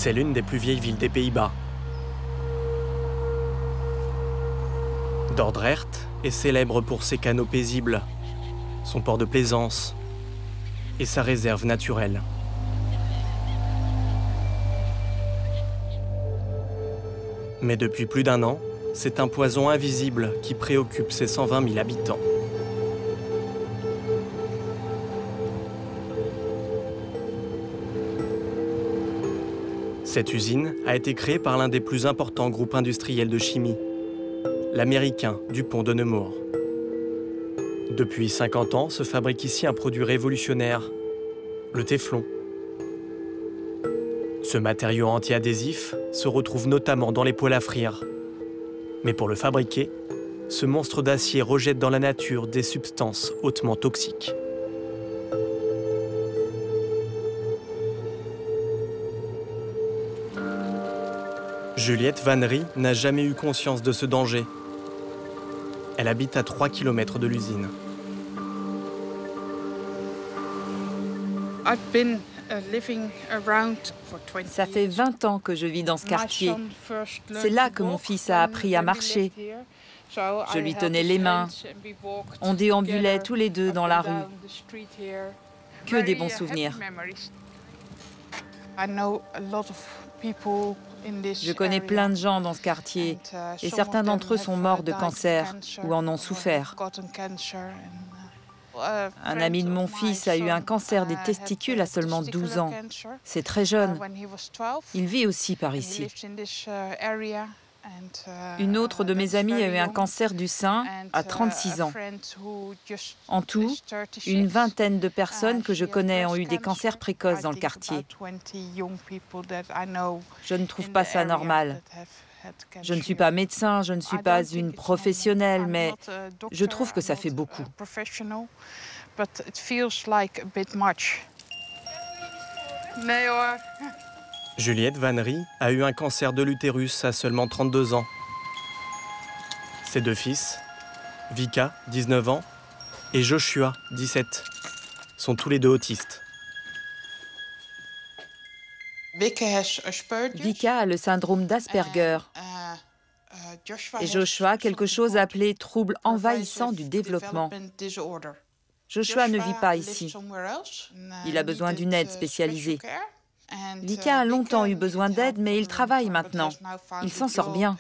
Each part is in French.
C'est l'une des plus vieilles villes des Pays-Bas. Dordrecht est célèbre pour ses canaux paisibles, son port de plaisance et sa réserve naturelle. Mais depuis plus d'un an, c'est un poison invisible qui préoccupe ses 120 000 habitants. Cette usine a été créée par l'un des plus importants groupes industriels de chimie, l'américain DuPont de Nemours. Depuis 50 ans, se fabrique ici un produit révolutionnaire, le téflon. Ce matériau anti-adhésif se retrouve notamment dans les poêles à frire. Mais pour le fabriquer, ce monstre d'acier rejette dans la nature des substances hautement toxiques. Juliette Vannery n'a jamais eu conscience de ce danger. Elle habite à 3 km de l'usine. Ça fait 20 ans que je vis dans ce quartier. C'est là que mon fils a appris à marcher. Je lui tenais les mains. On déambulait tous les deux dans la rue. Que des bons souvenirs. Je connais plein de gens dans ce quartier et certains d'entre eux sont morts de cancer ou en ont souffert. Un ami de mon fils a eu un cancer des testicules à seulement 12 ans. C'est très jeune. Il vit aussi par ici. Une autre de mes amies a eu un cancer du sein à 36 ans. En tout, une vingtaine de personnes que je connais ont eu des cancers précoces dans le quartier. Je ne trouve pas ça normal. Je ne suis pas médecin, je ne suis pas une professionnelle, mais je trouve que ça fait beaucoup. Juliette Vannery a eu un cancer de l'utérus à seulement 32 ans. Ses deux fils, Vika, 19 ans, et Joshua, 17, sont tous les deux autistes. Vika a le syndrome d'Asperger et Joshua quelque chose appelé trouble envahissant du développement. Joshua ne vit pas ici. Il a besoin d'une aide spécialisée. Vika a longtemps eu besoin d'aide, mais il travaille maintenant. Il s'en sort bien.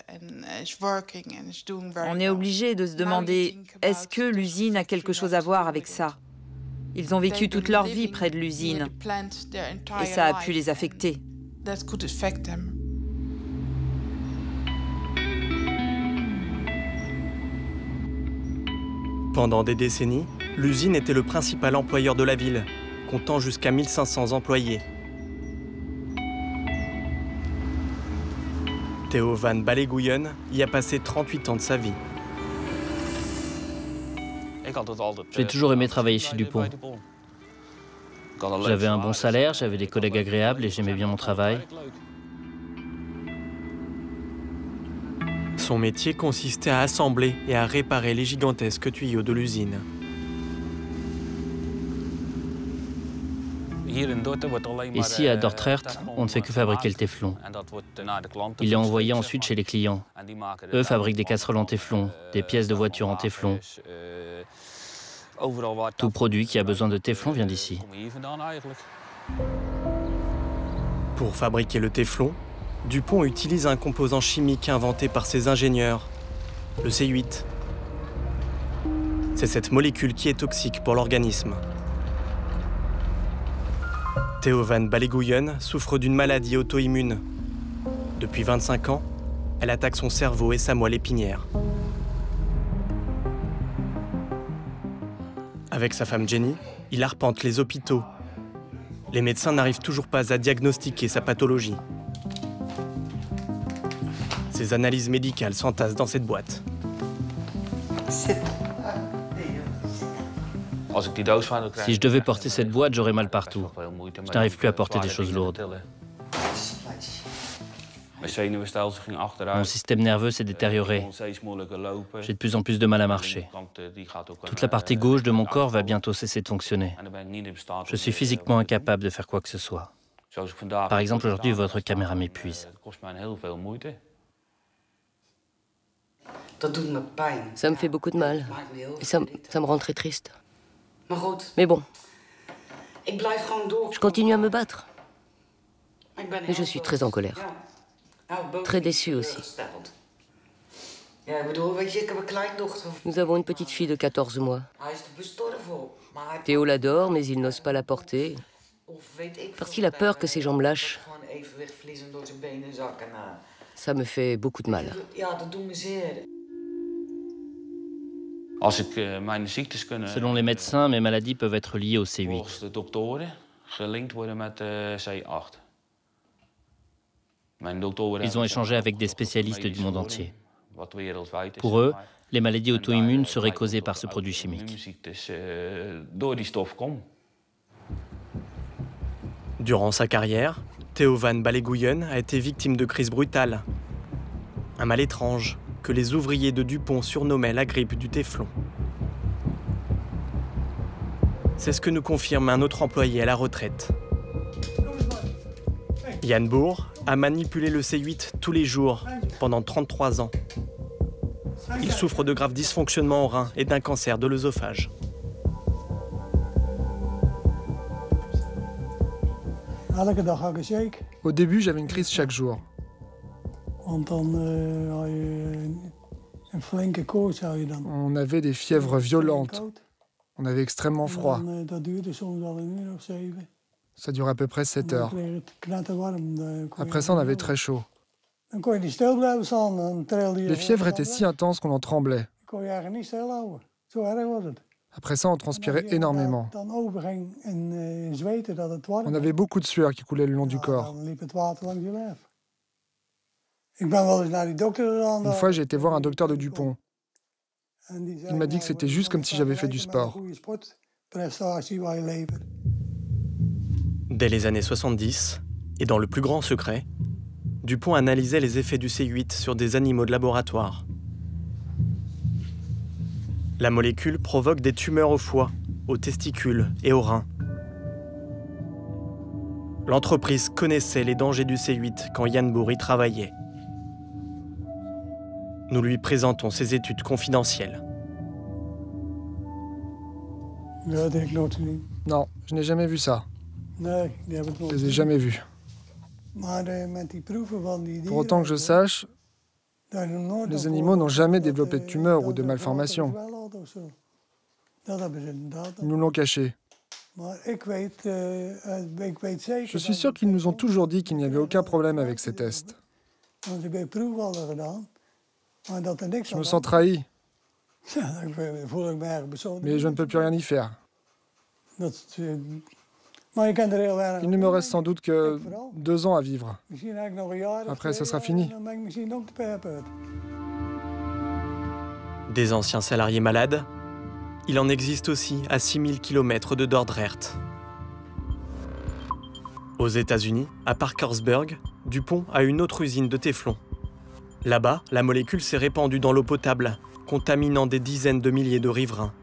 On est obligé de se demander, est-ce que l'usine a quelque chose à voir avec ça? Ils ont vécu toute leur vie près de l'usine et ça a pu les affecter. Pendant des décennies, l'usine était le principal employeur de la ville, comptant jusqu'à 1500 employés. Theo van Ballegooien y a passé 38 ans de sa vie. J'ai toujours aimé travailler chez DuPont. J'avais un bon salaire, j'avais des collègues agréables et j'aimais bien mon travail. Son métier consistait à assembler et à réparer les gigantesques tuyaux de l'usine. Ici, à Dordrecht, on ne fait que fabriquer le téflon. Il est envoyé ensuite chez les clients. Eux fabriquent des casseroles en téflon, des pièces de voiture en téflon. Tout produit qui a besoin de téflon vient d'ici. Pour fabriquer le téflon, DuPont utilise un composant chimique inventé par ses ingénieurs, le C8. C'est cette molécule qui est toxique pour l'organisme. Theo van Ballegooien souffre d'une maladie auto-immune. Depuis 25 ans, elle attaque son cerveau et sa moelle épinière. Avec sa femme Jenny, il arpente les hôpitaux. Les médecins n'arrivent toujours pas à diagnostiquer sa pathologie. Ses analyses médicales s'entassent dans cette boîte. Si je devais porter cette boîte, j'aurais mal partout. Je n'arrive plus à porter des choses lourdes. Mon système nerveux s'est détérioré. J'ai de plus en plus de mal à marcher. Toute la partie gauche de mon corps va bientôt cesser de fonctionner. Je suis physiquement incapable de faire quoi que ce soit. Par exemple, aujourd'hui, votre caméra m'épuise. Ça me fait beaucoup de mal. Et ça me rend très triste. Mais bon, je continue à me battre. Mais je suis très en colère. Très déçue aussi. Nous avons une petite fille de 14 mois. Théo l'adore, mais il n'ose pas la porter. Parce qu'il a peur que ses jambes lâchent. Ça me fait beaucoup de mal. Selon les médecins, mes maladies peuvent être liées au C8. Ils ont échangé avec des spécialistes du monde entier. Pour eux, les maladies auto-immunes seraient causées par ce produit chimique. Durant sa carrière, Theo van Balegouyen a été victime de crises brutales. Un mal étrange que les ouvriers de Dupont surnommaient la grippe du téflon. C'est ce que nous confirme un autre employé à la retraite. Jan Boer a manipulé le C8 tous les jours pendant 33 ans. Il souffre de graves dysfonctionnements aux reins et d'un cancer de l'œsophage. Au début, j'avais une crise chaque jour. On avait des fièvres violentes. On avait extrêmement froid. Ça durait à peu près 7 heures. Après ça, on avait très chaud. Les fièvres étaient si intenses qu'on en tremblait. Après ça, on transpirait énormément. On avait beaucoup de sueur qui coulait le long du corps. Une fois, j'ai été voir un docteur de Dupont. Il m'a dit que c'était juste comme si j'avais fait du sport. Dès les années 70, et dans le plus grand secret, Dupont analysait les effets du C8 sur des animaux de laboratoire. La molécule provoque des tumeurs au foie, aux testicules et aux reins. L'entreprise connaissait les dangers du C8 quand Jan Boer y travaillait. Nous lui présentons ses études confidentielles. Non, je n'ai jamais vu ça. Je les ai jamais vus. Pour autant que je sache, les animaux n'ont jamais développé de tumeur ou de malformation. Ils nous l'ont caché. Je suis sûr qu'ils nous ont toujours dit qu'il n'y avait aucun problème avec ces tests. Je me sens trahi. Mais je ne peux plus rien y faire. Il ne me reste sans doute que 2 ans à vivre. Après, ça sera fini. Des anciens salariés malades, il en existe aussi à 6000 km de Dordrecht. Aux États-Unis, à Parkersburg, Dupont a une autre usine de téflon. Là-bas, la molécule s'est répandue dans l'eau potable, contaminant des dizaines de milliers de riverains.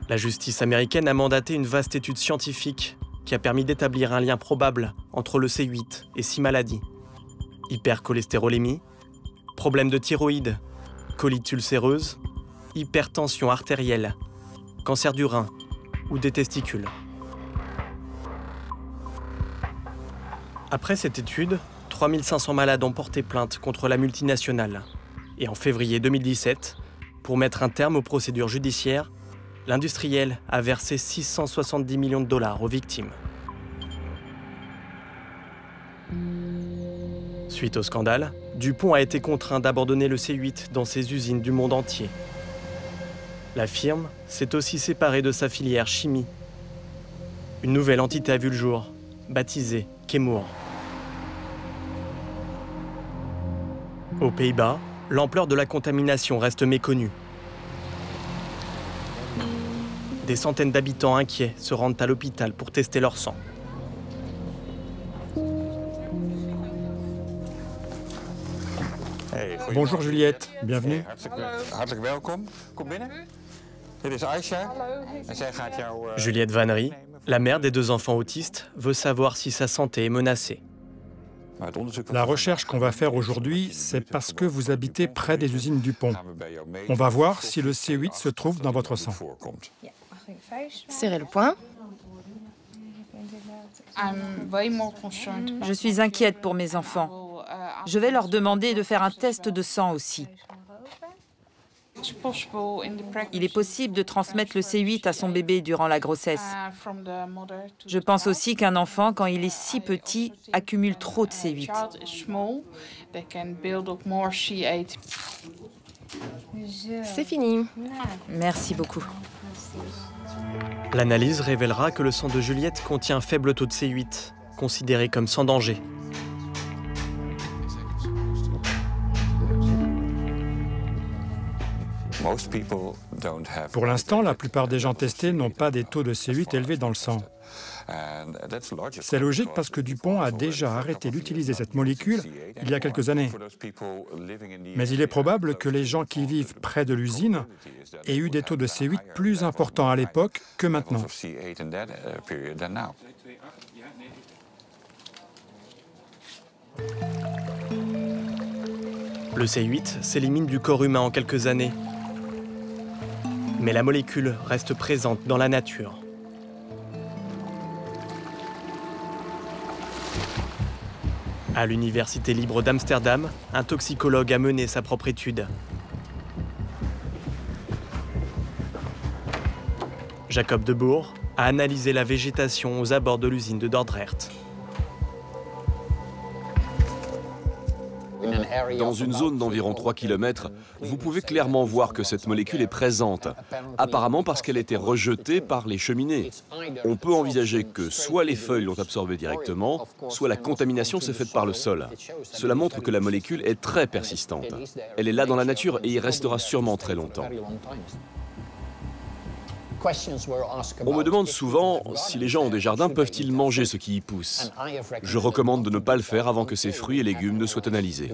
La justice américaine a mandaté une vaste étude scientifique qui a permis d'établir un lien probable entre le C8 et 6 maladies. Hypercholestérolémie, problème de thyroïde, colite ulcéreuse, hypertension artérielle, cancer du rein ou des testicules. Après cette étude, 3500 malades ont porté plainte contre la multinationale. Et en février 2017, pour mettre un terme aux procédures judiciaires, l'industriel a versé 670 millions de dollars aux victimes. Suite au scandale, Dupont a été contraint d'abandonner le C8 dans ses usines du monde entier. La firme s'est aussi séparée de sa filière chimie. Une nouvelle entité a vu le jour, baptisée Chemours. Aux Pays-Bas, l'ampleur de la contamination reste méconnue. Des centaines d'habitants inquiets se rendent à l'hôpital pour tester leur sang. Bonjour Juliette, bienvenue. Juliette Vannery, La mère des 2 enfants autistes veut savoir si sa santé est menacée. La recherche qu'on va faire aujourd'hui, c'est parce que vous habitez près des usines Dupont. On va voir si le C8 se trouve dans votre sang. Serrez le poing. Je suis inquiète pour mes enfants. Je vais leur demander de faire un test de sang aussi. Il est possible de transmettre le C8 à son bébé durant la grossesse. Je pense aussi qu'un enfant, quand il est si petit, accumule trop de C8. C'est fini. Merci beaucoup. L'analyse révélera que le sang de Juliette contient un faible taux de C8, considéré comme sans danger. Pour l'instant, la plupart des gens testés n'ont pas des taux de C8 élevés dans le sang. C'est logique parce que Dupont a déjà arrêté d'utiliser cette molécule il y a quelques années. Mais il est probable que les gens qui vivent près de l'usine aient eu des taux de C8 plus importants à l'époque que maintenant. Le C8 s'élimine du corps humain en quelques années. Mais la molécule reste présente dans la nature. À l'Université libre d'Amsterdam, un toxicologue a mené sa propre étude. Jacob de Boer a analysé la végétation aux abords de l'usine de Dordrecht. Dans une zone d'environ 3 km, vous pouvez clairement voir que cette molécule est présente, apparemment parce qu'elle a été rejetée par les cheminées. On peut envisager que soit les feuilles l'ont absorbée directement, soit la contamination s'est faite par le sol. Cela montre que la molécule est très persistante. Elle est là dans la nature et y restera sûrement très longtemps. On me demande souvent si les gens ont des jardins, peuvent-ils manger ce qui y pousse? Je recommande de ne pas le faire avant que ces fruits et légumes ne soient analysés.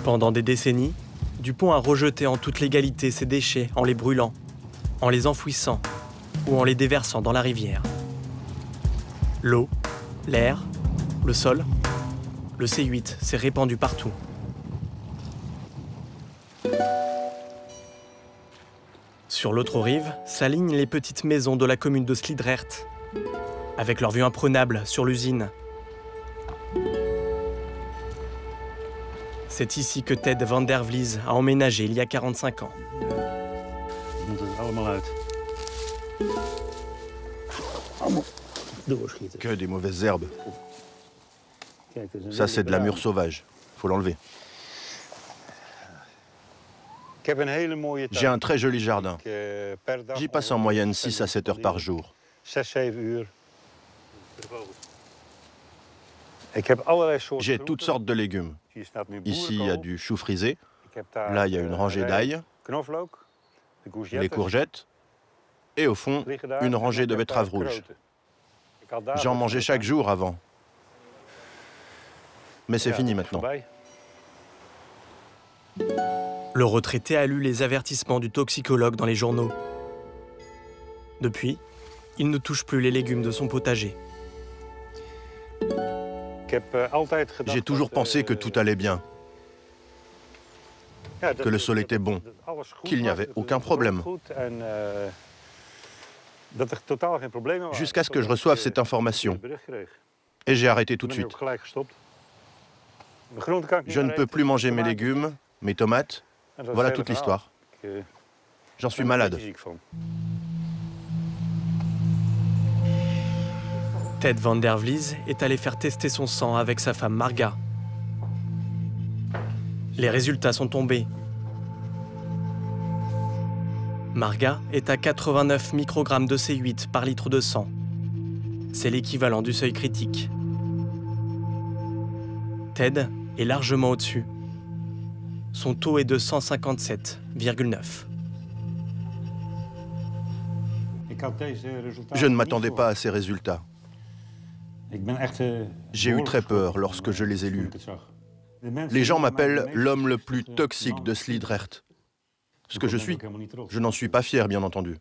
Pendant des décennies, Dupont a rejeté en toute légalité ses déchets en les brûlant, en les enfouissant ou en les déversant dans la rivière. L'eau, l'air, le sol, le C8 s'est répandu partout. Sur l'autre rive s'alignent les petites maisons de la commune de Sliedrecht, avec leur vue imprenable sur l'usine. C'est ici que Ted van der Vlies a emménagé il y a 45 ans. Que des mauvaises herbes. Ça, c'est de la mûre sauvage. Faut l'enlever. J'ai un très joli jardin. J'y passe en moyenne 6 à 7 heures par jour. J'ai toutes sortes de légumes. Ici, il y a du chou frisé. Là, il y a une rangée d'ail, les courgettes. Et au fond, une rangée de betteraves rouges. J'en mangeais chaque jour avant. Mais c'est fini maintenant. Le retraité a lu les avertissements du toxicologue dans les journaux. Depuis, il ne touche plus les légumes de son potager. J'ai toujours pensé que tout allait bien, que le sol était bon, qu'il n'y avait aucun problème. Jusqu'à ce que je reçoive cette information. Et j'ai arrêté tout de suite. Je ne peux plus manger mes légumes, mes tomates. Voilà toute l'histoire. J'en suis malade. Ted van der Vlies est allé faire tester son sang avec sa femme Marga. Les résultats sont tombés. Marga est à 89 microgrammes de C8 par litre de sang. C'est l'équivalent du seuil critique. Ted est largement au-dessus. Son taux est de 157,9. Je ne m'attendais pas à ces résultats. J'ai eu très peur lorsque je les ai lus. Les gens m'appellent l'homme le plus toxique de Sliedrecht. Ce que je suis. Je n'en suis pas fier, bien entendu.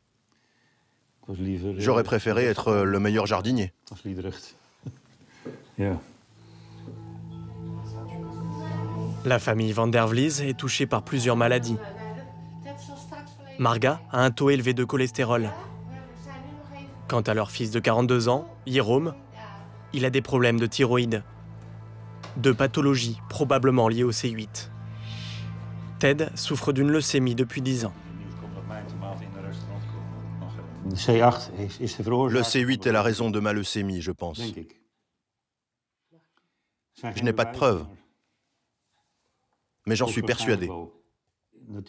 J'aurais préféré être le meilleur jardinier. La famille Van der Vlies est touchée par plusieurs maladies. Marga a un taux élevé de cholestérol. Quant à leur fils de 42 ans, Jeroen, il a des problèmes de thyroïde. 2 pathologies probablement liées au C8. Ted souffre d'une leucémie depuis 10 ans. Le C8 est la raison de ma leucémie, je pense. Je n'ai pas de preuves, mais j'en suis persuadé.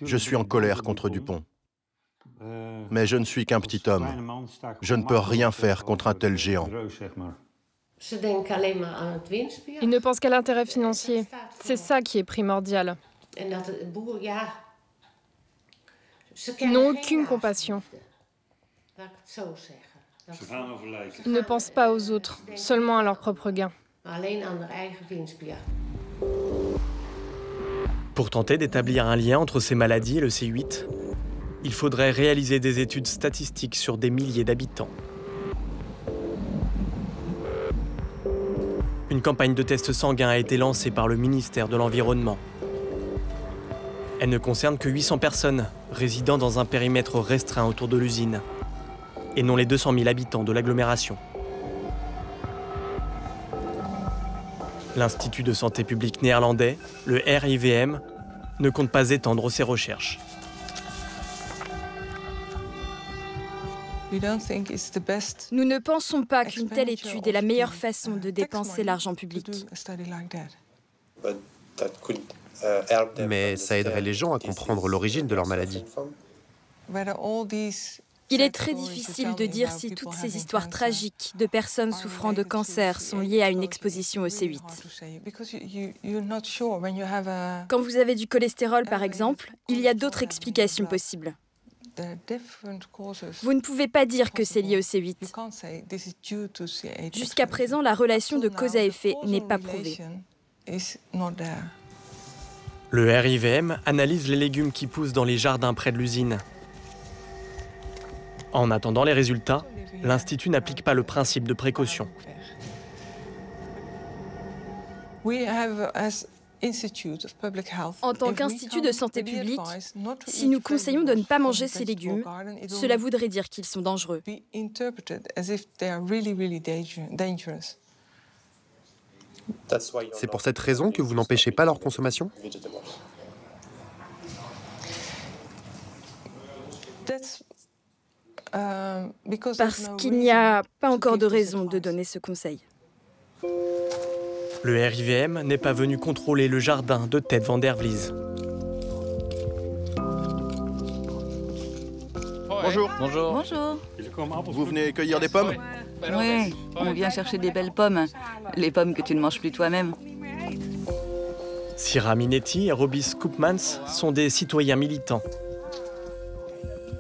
Je suis en colère contre Dupont. Mais je ne suis qu'un petit homme. Je ne peux rien faire contre un tel géant. Il ne pense qu'à l'intérêt financier. C'est ça qui est primordial. Ils n'ont aucune compassion. Ils ne pensent pas aux autres, seulement à leur propre gain. Pour tenter d'établir un lien entre ces maladies et le C8, il faudrait réaliser des études statistiques sur des milliers d'habitants. Une campagne de tests sanguins a été lancée par le ministère de l'Environnement. Elle ne concerne que 800 personnes résidant dans un périmètre restreint autour de l'usine, et non les 200 000 habitants de l'agglomération. L'Institut de santé publique néerlandais, le RIVM, ne compte pas étendre ses recherches. Nous ne pensons pas qu'une telle étude est la meilleure façon de dépenser l'argent public. Mais ça aiderait les gens à comprendre l'origine de leur maladie. Il est très difficile de dire si toutes ces histoires tragiques de personnes souffrant de cancer sont liées à une exposition au C8. Quand vous avez du cholestérol, par exemple, il y a d'autres explications possibles. Vous ne pouvez pas dire que c'est lié au C8. Jusqu'à présent, la relation de cause à effet n'est pas prouvée. Le RIVM analyse les légumes qui poussent dans les jardins près de l'usine. En attendant les résultats, l'Institut n'applique pas le principe de précaution. En tant qu'institut de santé publique, si nous conseillons de ne pas manger ces légumes, cela voudrait dire qu'ils sont dangereux. C'est pour cette raison que vous n'empêchez pas leur consommation? Parce qu'il n'y a pas encore de raison de donner ce conseil. Le RIVM n'est pas venu contrôler le jardin de Ted Van der Vlies. Bonjour. Bonjour. Bonjour. Vous venez cueillir des pommes? Oui, on vient chercher des belles pommes. Les pommes que tu ne manges plus toi-même. Sira Minetti et Robis Koopmans sont des citoyens militants.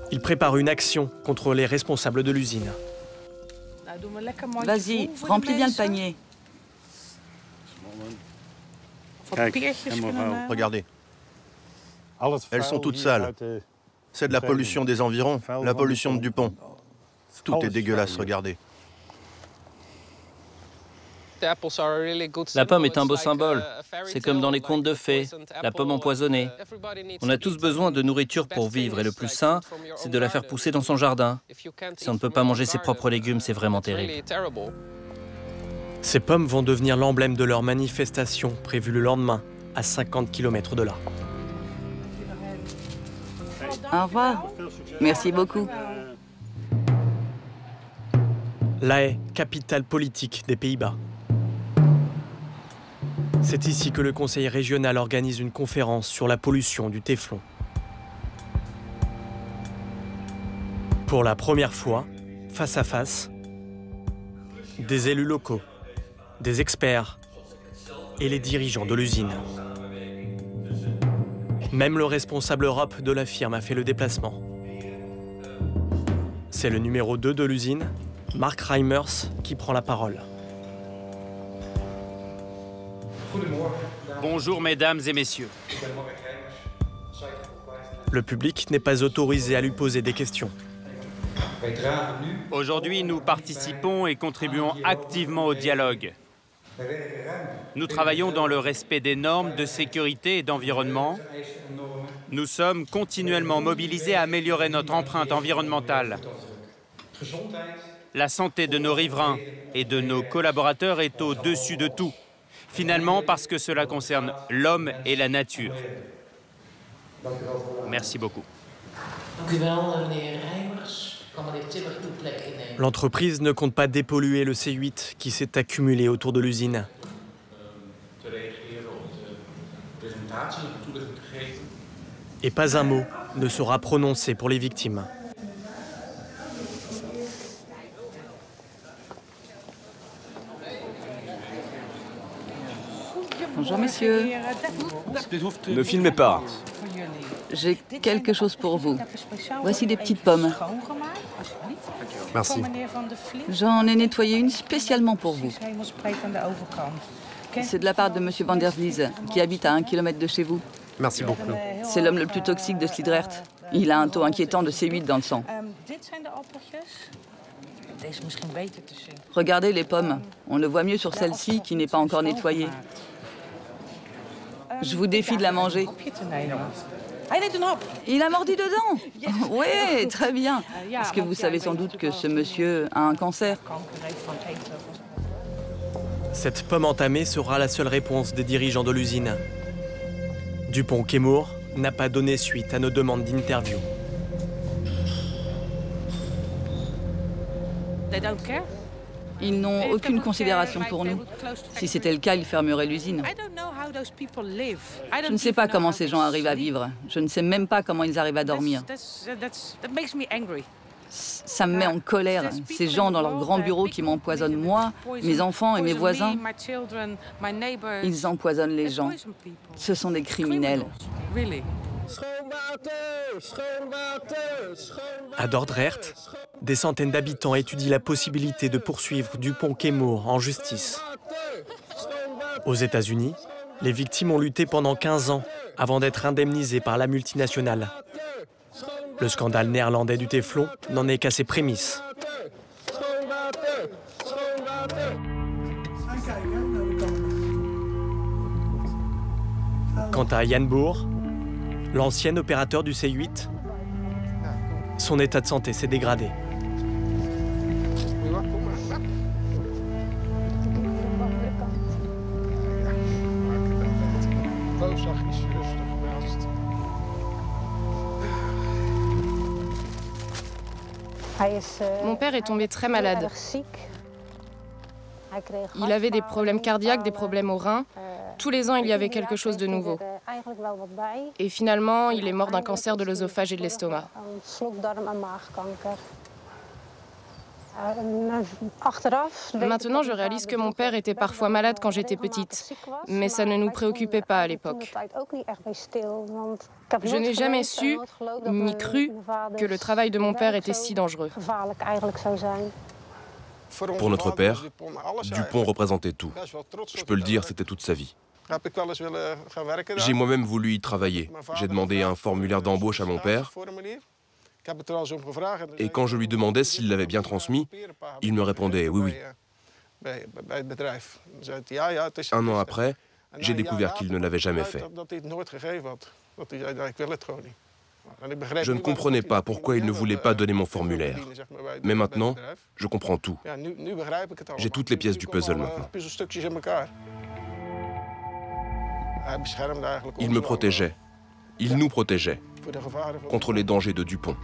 Ils préparent une action contre les responsables de l'usine. Vas-y, remplis bien le panier. Regardez. Elles sont toutes sales. C'est de la pollution des environs, la pollution de Dupont. Tout est dégueulasse, regardez. La pomme est un beau symbole. C'est comme dans les contes de fées, la pomme empoisonnée. On a tous besoin de nourriture pour vivre et le plus sain, c'est de la faire pousser dans son jardin. Si on ne peut pas manger ses propres légumes, c'est vraiment terrible. Ces pommes vont devenir l'emblème de leur manifestation prévue le lendemain, à 50 km de là. Au revoir. Merci beaucoup. La Haye, capitale politique des Pays-Bas. C'est ici que le conseil régional organise une conférence sur la pollution du téflon. Pour la première fois, face à face, des élus locaux, des experts et les dirigeants de l'usine. Même le responsable Europe de la firme a fait le déplacement. C'est le numéro 2 de l'usine, Mark Reimers, qui prend la parole. Bonjour mesdames et messieurs. Le public n'est pas autorisé à lui poser des questions. Aujourd'hui, nous participons et contribuons activement au dialogue. Nous travaillons dans le respect des normes de sécurité et d'environnement. Nous sommes continuellement mobilisés à améliorer notre empreinte environnementale. La santé de nos riverains et de nos collaborateurs est au-dessus de tout, finalement parce que cela concerne l'homme et la nature. Merci beaucoup. L'entreprise ne compte pas dépolluer le C8 qui s'est accumulé autour de l'usine. Et pas un mot ne sera prononcé pour les victimes. Bonjour messieurs. Ne filmez pas. J'ai quelque chose pour vous. Voici des petites pommes. Merci. J'en ai nettoyé une spécialement pour vous. C'est de la part de Monsieur Van der Vlies, qui habite à 1 kilomètre de chez vous. Merci beaucoup. C'est l'homme le plus toxique de Sliedrecht. Il a un taux inquiétant de C8 dans le sang. Regardez les pommes. On le voit mieux sur celle-ci qui n'est pas encore nettoyée. Je vous défie de la manger. Il a mordu dedans. Oui, très bien. Parce que vous savez sans doute que ce monsieur a un cancer. Cette pomme entamée sera la seule réponse des dirigeants de l'usine. Dupont-Quémour n'a pas donné suite à nos demandes d'interview. Ils n'ont aucune considération pour nous. Si c'était le cas, ils fermeraient l'usine. Je ne sais pas comment ces gens arrivent à vivre. Je ne sais même pas comment ils arrivent à dormir. Ça me met en colère. Ces gens dans leur grand bureau qui m'empoisonnent moi, mes enfants et mes voisins. Ils empoisonnent les gens. Ce sont des criminels. À Dordrecht, des centaines d'habitants étudient la possibilité de poursuivre Dupont-Quémour en justice. Aux États-Unis, les victimes ont lutté pendant 15 ans avant d'être indemnisées par la multinationale. Le scandale néerlandais du téflon n'en est qu'à ses prémices. Quant à Jan Boer, l'ancien opérateur du C8, son état de santé s'est dégradé. Mon père est tombé très malade. Il avait des problèmes cardiaques, des problèmes aux reins. Tous les ans, il y avait quelque chose de nouveau. Et finalement, il est mort d'un cancer de l'œsophage et de l'estomac. Maintenant, je réalise que mon père était parfois malade quand j'étais petite, mais ça ne nous préoccupait pas à l'époque. Je n'ai jamais su, ni cru, que le travail de mon père était si dangereux. Pour notre père, Dupont représentait tout. Je peux le dire, c'était toute sa vie. J'ai moi-même voulu y travailler. J'ai demandé un formulaire d'embauche à mon père. Et quand je lui demandais s'il l'avait bien transmis, il me répondait oui, oui. Un an après, j'ai découvert qu'il ne l'avait jamais fait. Je ne comprenais pas pourquoi il ne voulait pas donner mon formulaire. Mais maintenant, je comprends tout. J'ai toutes les pièces du puzzle maintenant. Il me protégeait. Il nous protégeait contre les dangers de Dupont.